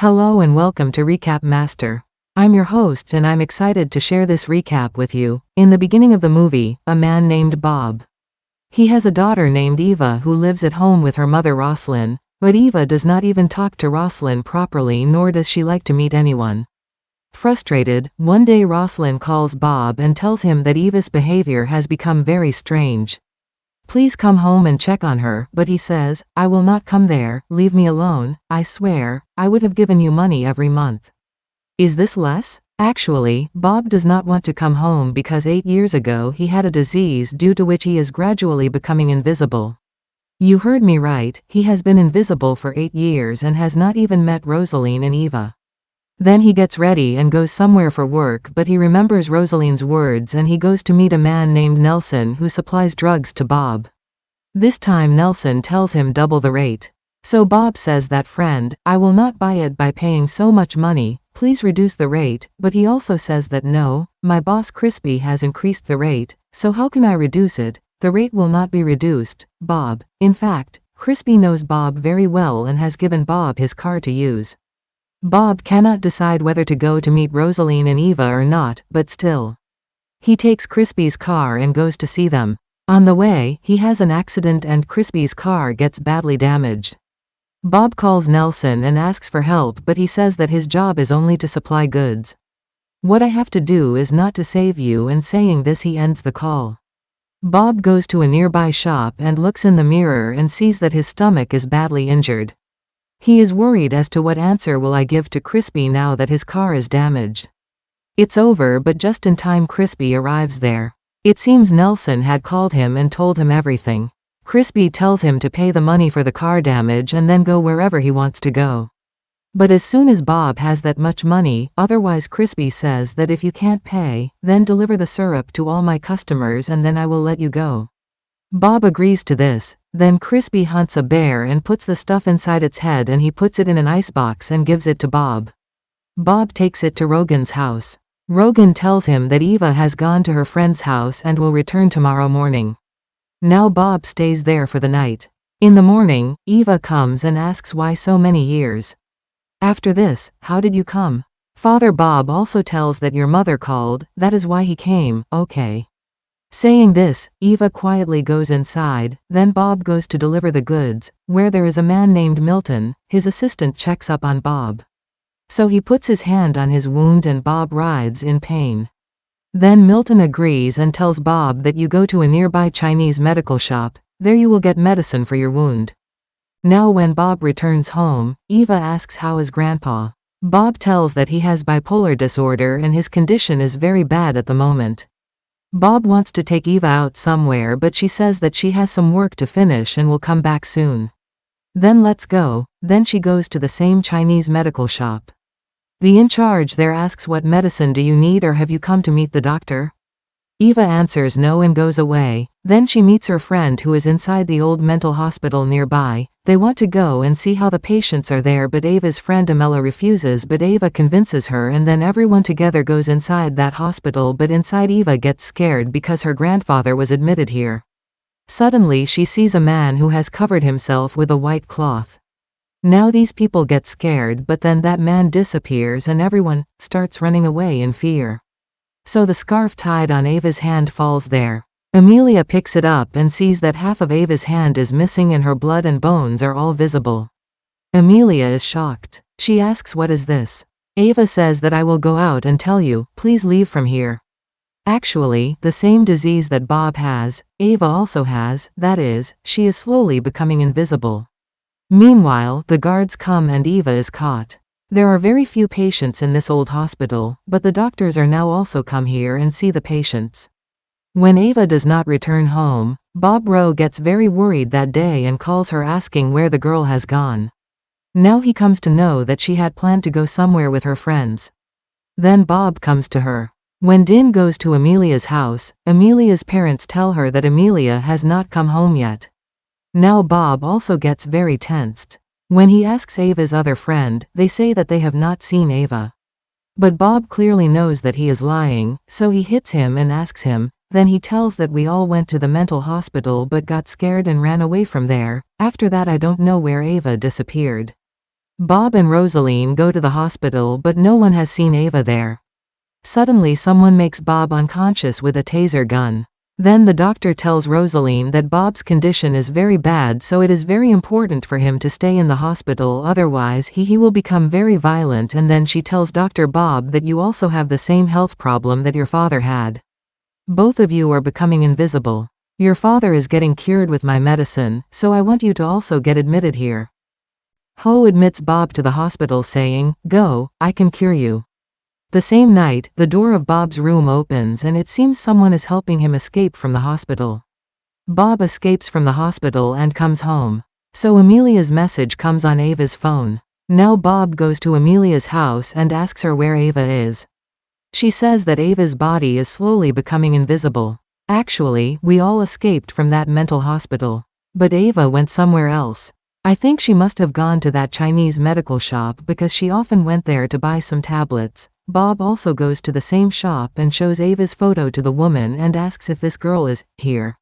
Hello and welcome to Recap Master. I'm your host and I'm excited to share this recap with you. In the beginning of the movie, a man named Bob. He has a daughter named Eva who lives at home with her mother Rosalind, but Eva does not even talk to Rosalind properly, nor does she like to meet anyone. Frustrated, one day Rosalind calls Bob and tells him that Eva's behavior has become very strange. Please come home and check on her, but he says, I will not come there, leave me alone, I swear, I would have given you money every month. Is this less? Actually, Bob does not want to come home because 8 years ago he had a disease due to which he is gradually becoming invisible. You heard me right, he has been invisible for 8 years and has not even met Rosaline and Eva. Then he gets ready and goes somewhere for work, but he remembers Rosaline's words and he goes to meet a man named Nelson who supplies drugs to Bob. This time Nelson tells him double the rate. So Bob says that friend, I will not buy it by paying so much money, please reduce the rate, but he also says that no, my boss Crispy has increased the rate, so how can I reduce it? The rate will not be reduced, Bob. In fact, Crispy knows Bob very well and has given Bob his car to use. Bob cannot decide whether to go to meet Rosaline and Eva or not, but still. He takes Crispy's car and goes to see them. On the way, he has an accident and Crispy's car gets badly damaged. Bob calls Nelson and asks for help, but he says that his job is only to supply goods. What I have to do is not to save you, and saying this he ends the call. Bob goes to a nearby shop and looks in the mirror and sees that his stomach is badly injured. He is worried as to what answer will I give to Crispy now that his car is damaged. It's over, but just in time Crispy arrives there. It seems Nelson had called him and told him everything. Crispy tells him to pay the money for the car damage and then go wherever he wants to go. But as soon as Bob has that much money, otherwise Crispy says that if you can't pay, then deliver the syrup to all my customers and then I will let you go. Bob agrees to this. Then Crispy hunts a bear and puts the stuff inside its head and he puts it in an icebox and gives it to Bob. Bob takes it to Rogan's house. Rogan tells him that Eva has gone to her friend's house and will return tomorrow morning. Now Bob stays there for the night. In the morning, Eva comes and asks why so many years. After this, how did you come? Father Bob also tells that your mother called, that is why he came, okay. Saying this, Eva quietly goes inside, then Bob goes to deliver the goods, where there is a man named Milton. His assistant checks up on Bob. So he puts his hand on his wound and Bob writhes in pain. Then Milton agrees and tells Bob that you go to a nearby Chinese medical shop, there you will get medicine for your wound. Now when Bob returns home, Eva asks how is Grandpa. Bob tells that he has bipolar disorder and his condition is very bad at the moment. Bob wants to take Eva out somewhere, but she says that she has some work to finish and will come back soon. Then let's go. Then she goes to the same Chinese medical shop. The in charge there asks what medicine do you need or have you come to meet the doctor? Eva answers no and goes away. Then she meets her friend who is inside the old mental hospital nearby. They want to go and see how the patients are there, but Eva's friend Amela refuses, but Eva convinces her and then everyone together goes inside that hospital, but inside Eva gets scared because her grandfather was admitted here. Suddenly she sees a man who has covered himself with a white cloth. Now these people get scared, but then that man disappears and everyone starts running away in fear. So the scarf tied on Eva's hand falls there. Amelia picks it up and sees that half of Eva's hand is missing and her blood and bones are all visible. Amelia is shocked. She asks what is this? Eva says that I will go out and tell you, please leave from here. Actually, the same disease that Bob has, Eva also has, that is, she is slowly becoming invisible. Meanwhile, the guards come and Eva is caught. There are very few patients in this old hospital, but the doctors are now also come here and see the patients. When Eva does not return home, Bob Rowe gets very worried that day and calls her asking where the girl has gone. Now he comes to know that she had planned to go somewhere with her friends. Then Bob comes to her. When Din goes to Amelia's house, Amelia's parents tell her that Amelia has not come home yet. Now Bob also gets very tensed. When he asks Eva's other friend, they say that they have not seen Eva. But Bob clearly knows that he is lying, so he hits him and asks him. Then he tells that we all went to the mental hospital but got scared and ran away from there. After that I don't know where Eva disappeared. Bob and Rosaline go to the hospital but no one has seen Ava there. Suddenly someone makes Bob unconscious with a taser gun. Then the doctor tells Rosaline that Bob's condition is very bad, so it is very important for him to stay in the hospital, otherwise he will become very violent, and then she tells Dr. Bob that you also have the same health problem that your father had. Both of you are becoming invisible. Your father is getting cured with my medicine, so I want you to also get admitted here. Ho admits Bob to the hospital saying, "Go, I can cure you." The same night, the door of Bob's room opens and it seems someone is helping him escape from the hospital. Bob escapes from the hospital and comes home. So Amelia's message comes on Ava's phone. Now Bob goes to Amelia's house and asks her where Ava is. She says that Ava's body is slowly becoming invisible. Actually, we all escaped from that mental hospital. But Ava went somewhere else. I think she must have gone to that Chinese medical shop because she often went there to buy some tablets. Bob also goes to the same shop and shows Ava's photo to the woman and asks if this girl is here.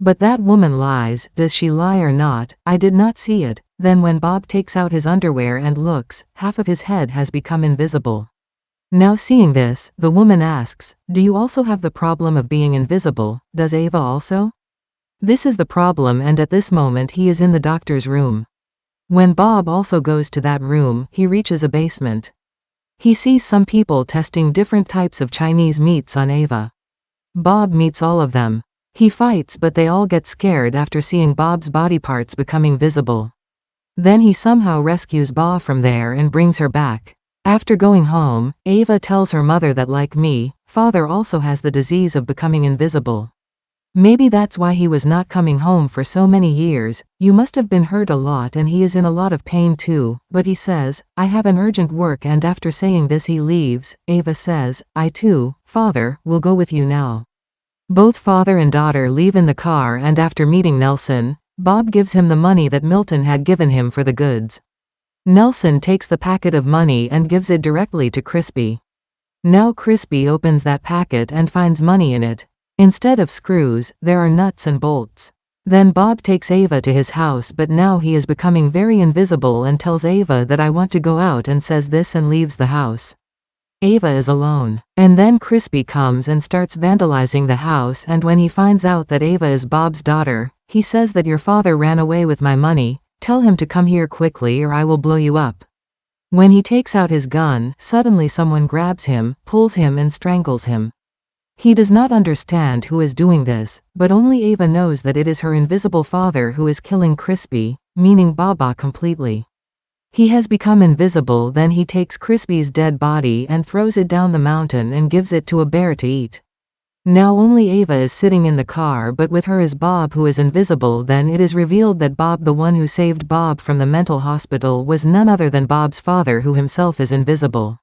But that woman lies. Does she lie or not? I did not see it. Then when Bob takes out his underwear and looks, half of his head has become invisible. Now seeing this, the woman asks, "Do you also have the problem of being invisible? Does Ava also?" This is the problem, and at this moment he is in the doctor's room. When Bob also goes to that room, he reaches a basement. He sees some people testing different types of Chinese meats on Ava. Bob meets all of them. He fights but they all get scared after seeing Bob's body parts becoming visible. Then he somehow rescues Bob from there and brings her back. After going home, Ava tells her mother that like me, father also has the disease of becoming invisible. Maybe that's why he was not coming home for so many years. You must have been hurt a lot and he is in a lot of pain too, but he says, "I have an urgent work," and after saying this he leaves. Ava says, "I too, father, will go with you now." Both father and daughter leave in the car, and after meeting Nelson, Bob gives him the money that Milton had given him for the goods. Nelson takes the packet of money and gives it directly to Crispy. Now Crispy opens that packet and finds money in it. Instead of screws, there are nuts and bolts. Then Bob takes Ava to his house, but now he is becoming very invisible and tells Ava that "I want to go out," and says this and leaves the house. Ava is alone. And then Crispy comes and starts vandalizing the house, and when he finds out that Ava is Bob's daughter, he says that "Your father ran away with my money. Tell him to come here quickly or I will blow you up." When he takes out his gun, suddenly someone grabs him, pulls him and strangles him. He does not understand who is doing this, but only Ava knows that it is her invisible father who is killing Crispy, meaning Baba completely. He has become invisible. Then he takes Crispy's dead body and throws it down the mountain and gives it to a bear to eat. Now only Ava is sitting in the car, but with her is Bob who is invisible. Then it is revealed that Bob, the one who saved Bob from the mental hospital, was none other than Bob's father, who himself is invisible.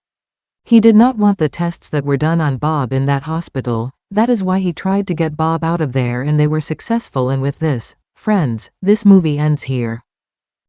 He did not want the tests that were done on Bob in that hospital. That is why he tried to get Bob out of there, and they were successful. And with this, friends, this movie ends here.